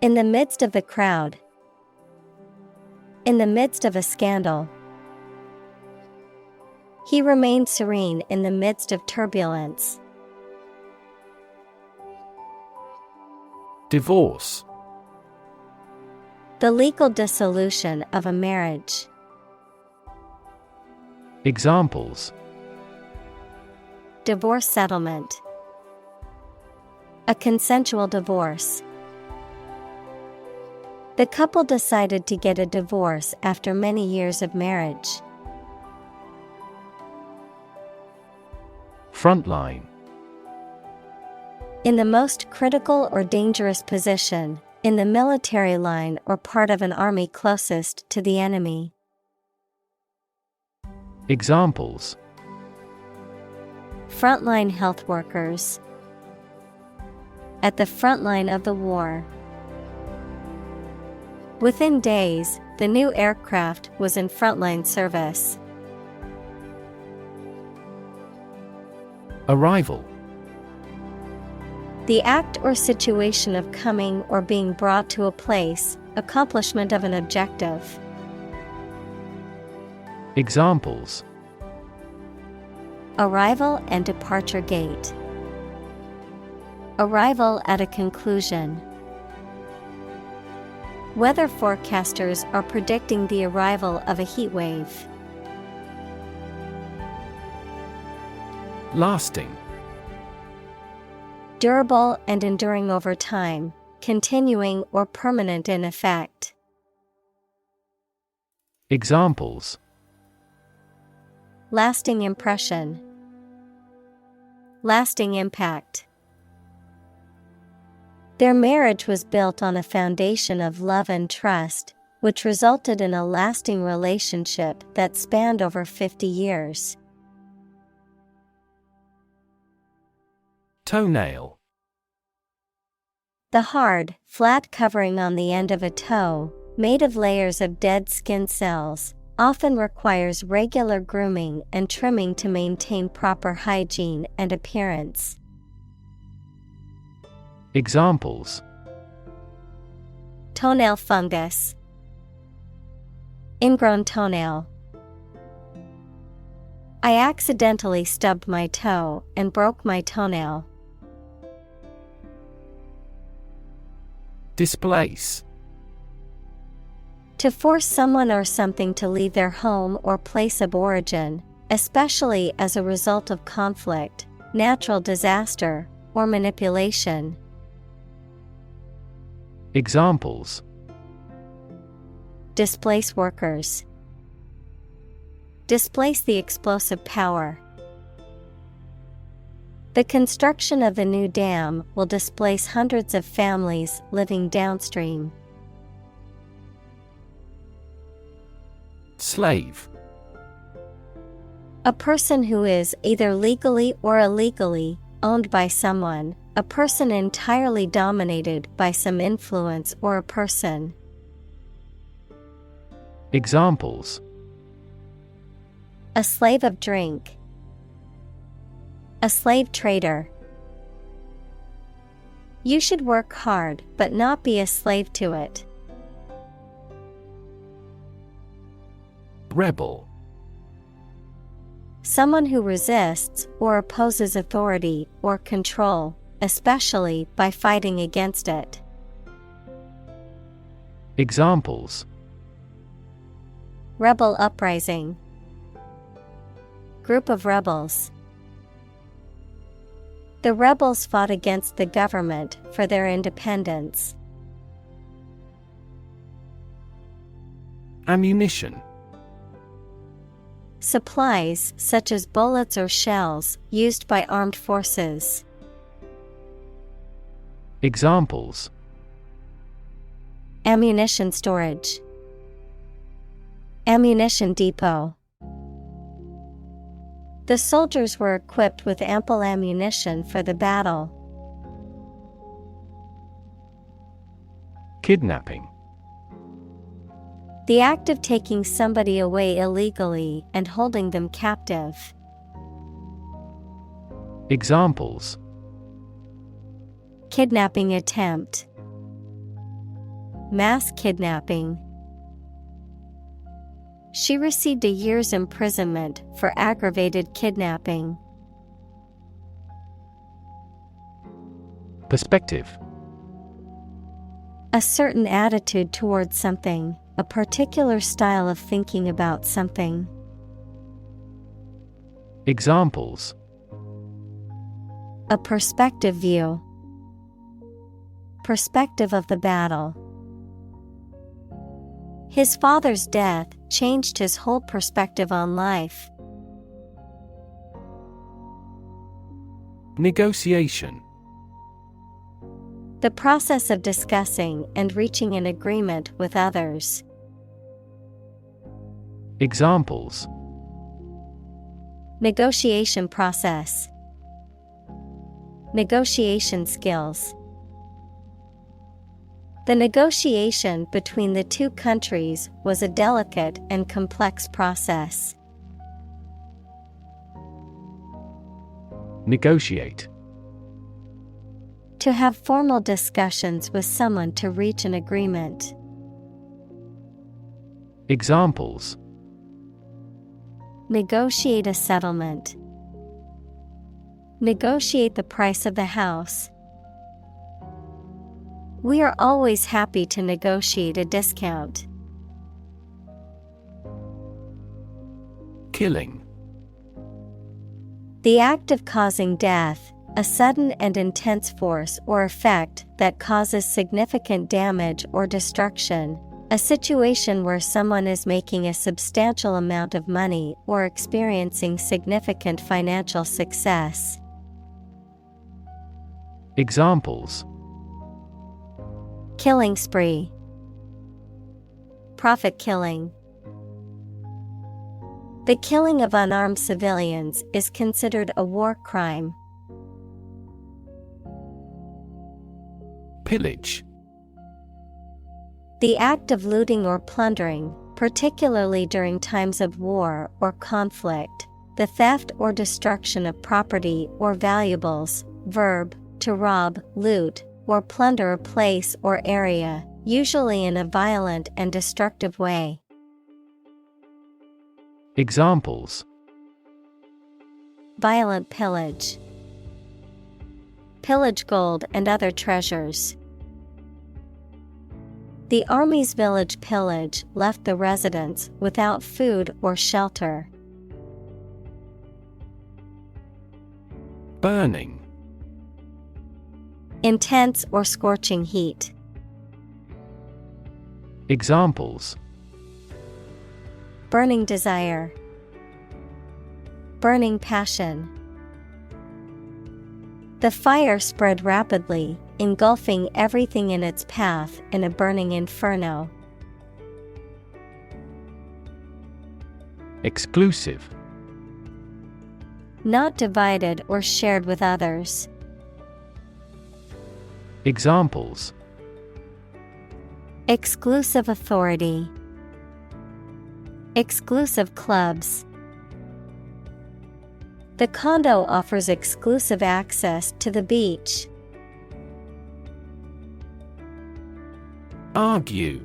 In the midst of the crowd. In the midst of a scandal. He remained serene in the midst of turbulence. Divorce. The legal dissolution of a marriage. Examples. Divorce settlement. A consensual divorce. The couple decided to get a divorce after many years of marriage. Frontline. In the most critical or dangerous position, in the military line or part of an army closest to the enemy. Examples. Frontline health workers. At the front line of the war. Within days, the new aircraft was in frontline service. Arrival. The act or situation of coming or being brought to a place, accomplishment of an objective. Examples. Arrival and departure gate. Arrival at a conclusion. Weather forecasters are predicting the arrival of a heat wave. Lasting. Durable and enduring over time, continuing or permanent in effect. Examples. Lasting impression. Lasting impact. Their marriage was built on a foundation of love and trust, which resulted in a lasting relationship that spanned over 50 years. Toenail. The hard, flat covering on the end of a toe, made of layers of dead skin cells, often requires regular grooming and trimming to maintain proper hygiene and appearance. Examples. Toenail fungus. Ingrown toenail. I accidentally stubbed my toe and broke my toenail. Displace. To force someone or something to leave their home or place of origin, especially as a result of conflict, natural disaster, or manipulation. Examples. Displace workers. Displace the explosive power. The construction of the new dam will displace hundreds of families living downstream. Slave. A person who is either legally or illegally owned by someone, a person entirely dominated by some influence or a person. Examples. A slave of drink. A slave trader. You should work hard but not be a slave to it. Rebel. Someone who resists or opposes authority or control, especially by fighting against it. Examples. Rebel uprising. Group of rebels. The rebels fought against the government for their independence. Ammunition. Supplies such as bullets or shells used by armed forces. Examples: Ammunition storage. Ammunition depot. The soldiers were equipped with ample ammunition for the battle. Kidnapping. The act of taking somebody away illegally and holding them captive. Examples: Kidnapping attempt. Mass kidnapping. She received a year's imprisonment for aggravated kidnapping. Perspective. A certain attitude towards something, a particular style of thinking about something. Examples: A perspective view. Perspective of the battle. His father's death changed his whole perspective on life. Negotiation. The process of discussing and reaching an agreement with others. Examples: Negotiation process. Negotiation skills. The negotiation between the two countries was a delicate and complex process. Negotiate. To have formal discussions with someone to reach an agreement. Examples: Negotiate a settlement. Negotiate the price of the house. We are always happy to negotiate a discount. Killing. The act of causing death, a sudden and intense force or effect that causes significant damage or destruction. A situation where someone is making a substantial amount of money or experiencing significant financial success. Examples: Killing spree. Profit killing. The killing of unarmed civilians is considered a war crime. Pillage. The act of looting or plundering, particularly during times of war or conflict. The theft or destruction of property or valuables. Verb, to rob, loot, or plunder a place or area, usually in a violent and destructive way. Examples: Violent pillage. Pillage gold and other treasures. The army's village pillage left the residents without food or shelter. Burning. Intense or scorching heat. Examples: Burning desire. Burning passion. The fire spread rapidly, engulfing everything in its path in a burning inferno. Exclusive. Not divided or shared with others. Examples: Exclusive authority. Exclusive clubs. The condo offers exclusive access to the beach. Argue.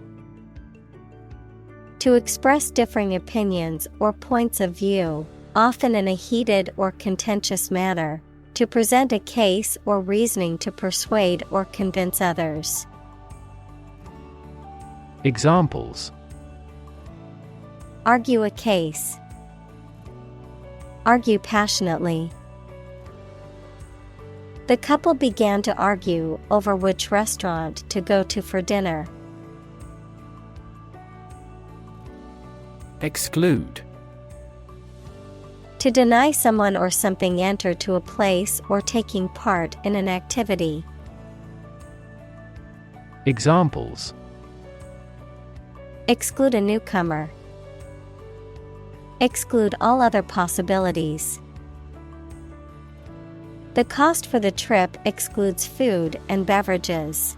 To express differing opinions or points of view, often in a heated or contentious manner. To present a case or reasoning to persuade or convince others. Examples: Argue a case. Argue passionately. The couple began to argue over which restaurant to go to for dinner. Exclude. To deny someone or something enter to a place or taking part in an activity. Examples: exclude a newcomer. Exclude all other possibilities. The cost for the trip excludes food and beverages.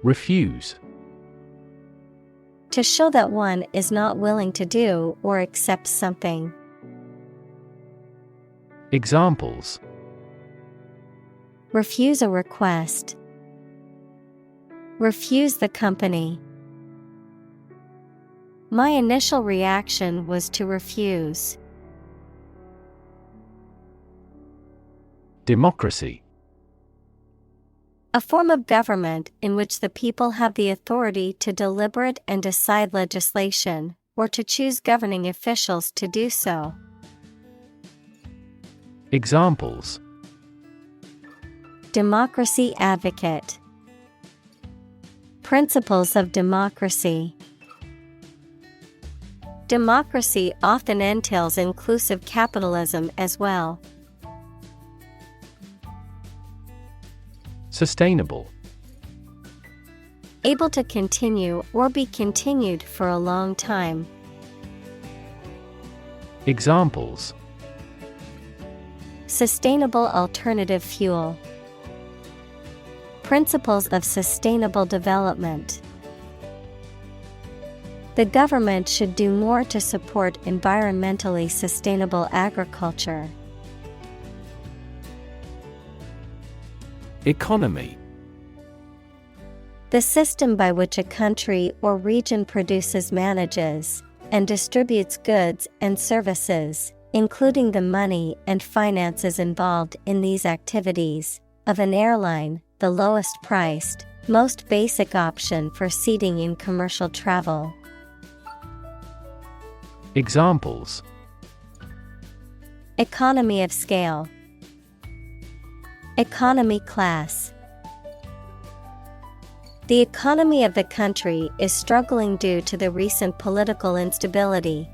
Refuse. To show that one is not willing to do or accept something. Examples: refuse a request. Refuse the company. My initial reaction was to refuse. Democracy. A form of government in which the people have the authority to deliberate and decide legislation, or to choose governing officials to do so. Examples: democracy advocate. Principles of democracy. Democracy often entails inclusive capitalism as well. Sustainable. Able to continue or be continued for a long time. Examples: sustainable alternative fuel. Principles of sustainable development. The government should do more to support environmentally sustainable agriculture. Economy. The system by which a country or region produces, manages, and distributes goods and services, including the money and finances involved in these activities, of an airline, the lowest priced, most basic option for seating in commercial travel. Examples: economy of scale. Economy class. The economy of the country is struggling due to the recent political instability.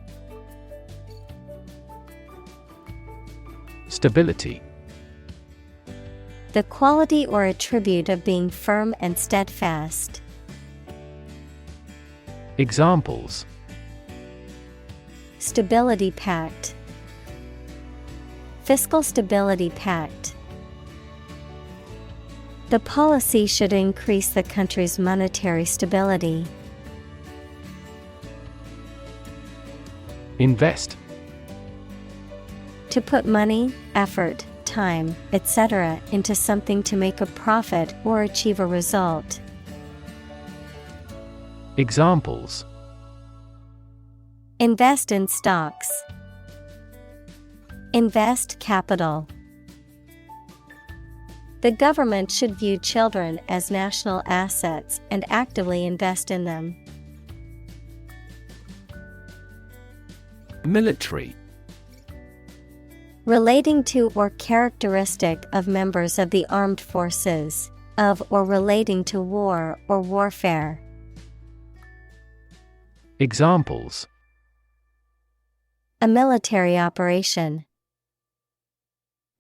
Stability. The quality or attribute of being firm and steadfast. Examples: Stability Pact. Fiscal Stability Pact. The policy should increase the country's monetary stability. Invest. To put money, effort, time, etc. into something to make a profit or achieve a result. Examples: invest in stocks. Invest capital. The government should view children as national assets and actively invest in them. Military. Relating to or characteristic of members of the armed forces, of or relating to war or warfare. Examples: a military operation.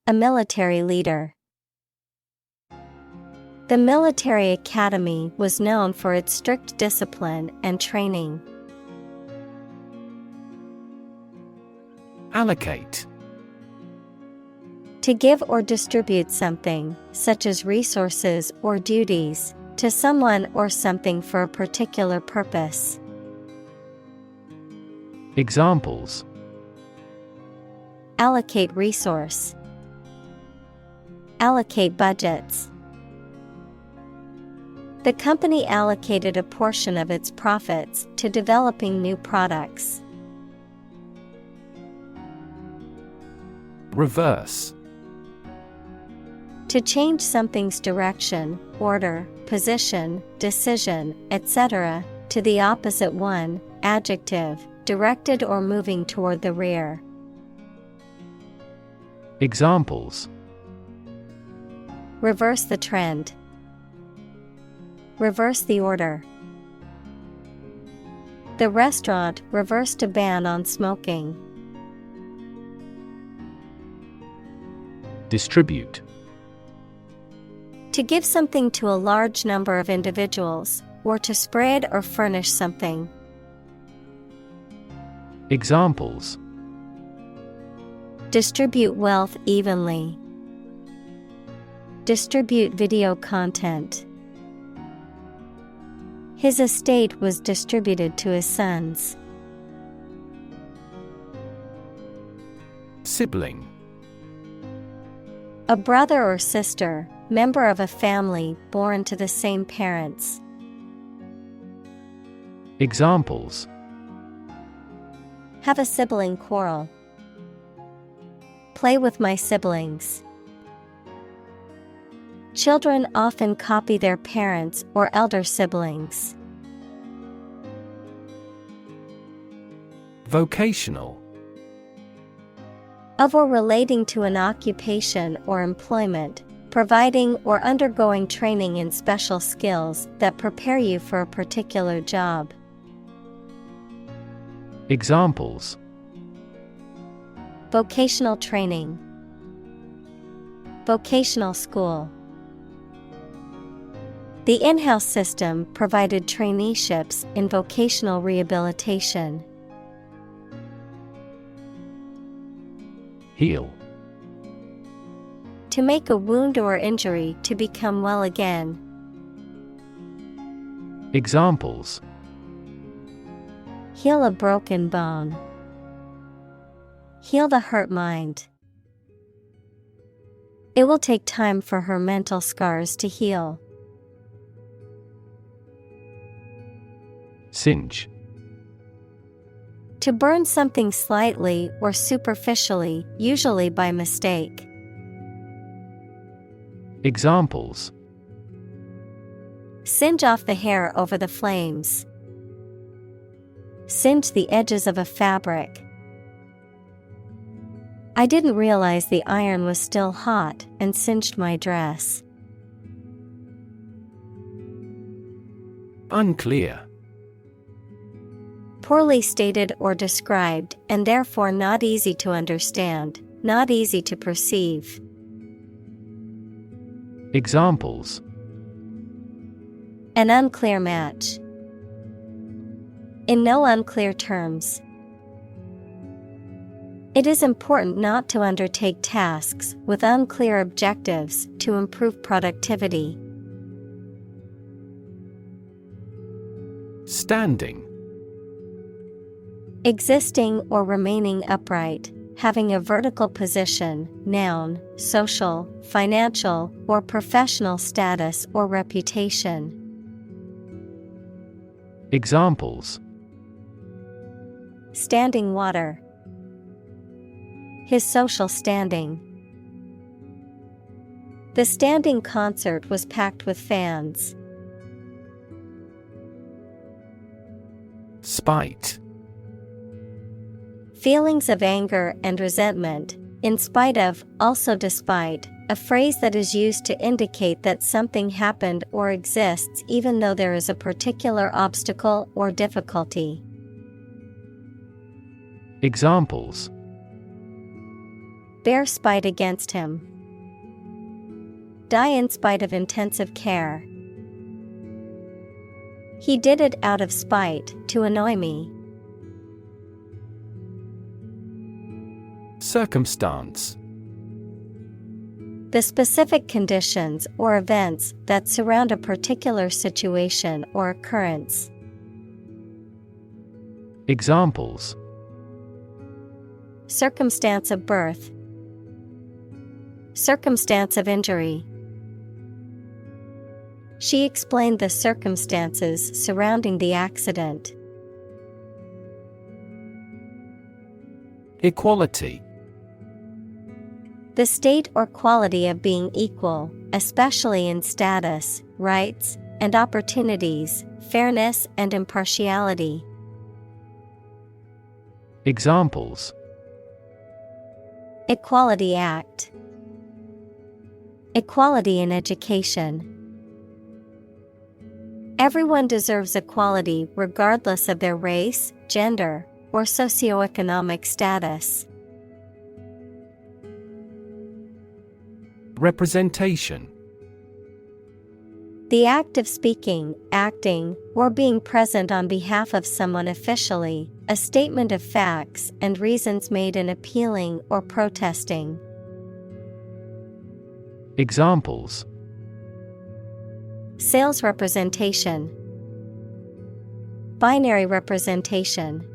A military leader. The military academy was known for its strict discipline and training. Allocate. To give or distribute something, such as resources or duties, to someone or something for a particular purpose. Examples: allocate resource. Allocate budgets. The company allocated a portion of its profits to developing new products. Reverse. To change something's direction, order, position, decision, etc., to the opposite one, adjective, directed or moving toward the rear. Examples: reverse the trend, reverse the order. The restaurant reversed a ban on smoking. Distribute. To give something to a large number of individuals, or to spread or furnish something. Examples: distribute wealth evenly, distribute video content. His estate was distributed to his sons. Sibling. A brother or sister, member of a family born to the same parents. Examples: have a sibling quarrel, play with my siblings. Children often copy their parents or elder siblings. Vocational. Of or relating to an occupation or employment, providing or undergoing training in special skills that prepare you for a particular job. Examples: vocational training, vocational school. The in-house system provided traineeships in vocational rehabilitation. Heal. To make a wound or injury to become well again. Examples: heal a broken bone, heal the hurt mind. It will take time for her mental scars to heal. Singe. To burn something slightly or superficially, usually by mistake. Examples: singe off the hair over the flames, singe the edges of a fabric. I didn't realize the iron was still hot and singed my dress. Unclear. Poorly stated or described, and therefore not easy to understand, not easy to perceive. Examples: an unclear match. In no unclear terms. It is important not to undertake tasks with unclear objectives to improve productivity. Standing. Existing or remaining upright, having a vertical position, noun, social, financial, or professional status or reputation. Examples: standing water. His social standing. The standing concert was packed with fans. Spite. Feelings of anger and resentment, in spite of, also despite, a phrase that is used to indicate that something happened or exists even though there is a particular obstacle or difficulty. Examples: bear spite against him. Die in spite of intensive care. He did it out of spite to annoy me. Circumstance. The specific conditions or events that surround a particular situation or occurrence. Examples: circumstance of birth, circumstance of injury. She explained the circumstances surrounding the accident. Equality. The state or quality of being equal, especially in status, rights, and opportunities, fairness and impartiality. Examples: Equality Act. Equality in education. Everyone deserves equality regardless of their race, gender, or socioeconomic status. Representation. The act of speaking, acting, or being present on behalf of someone officially, a statement of facts and reasons made in appealing or protesting. Examples: Sales representation, binary representation.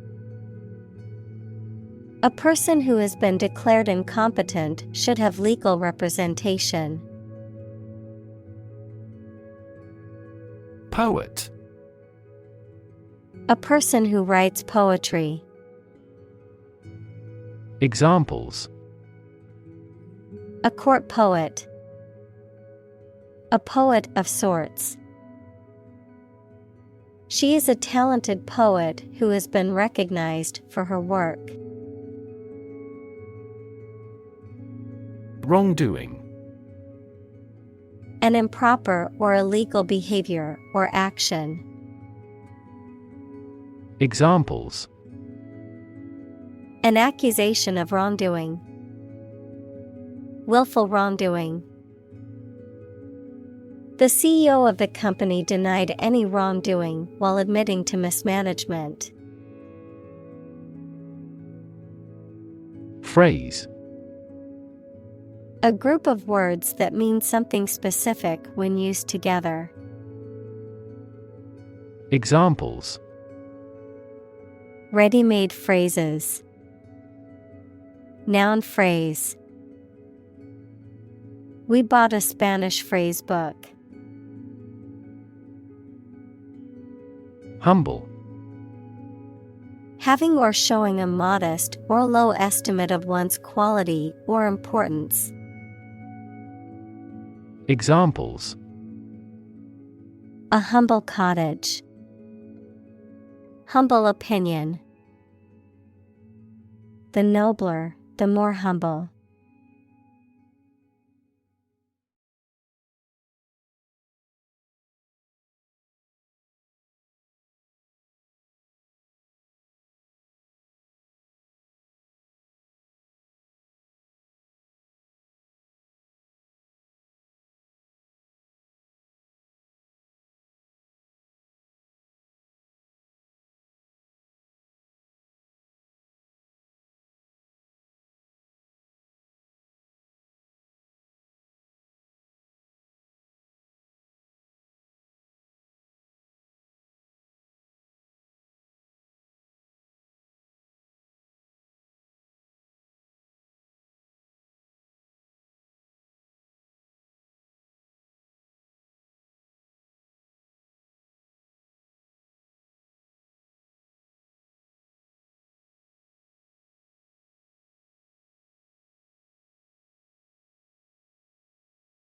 A person who has been declared incompetent should have legal representation. Poet. A person who writes poetry. Examples: A court poet. A poet of sorts. She is a talented poet who has been recognized for her work. Wrongdoing. An improper or illegal behavior or action. Examples: An accusation of wrongdoing. Willful wrongdoing. The CEO of the company denied any wrongdoing while admitting to mismanagement. Phrase. A group of words that mean something specific when used together. Examples: Ready-made phrases. Noun phrase. We bought a Spanish phrase book. Humble. Having or showing a modest or low estimate of one's quality or importance. Examples: A humble cottage. Humble opinion. The nobler, the more humble.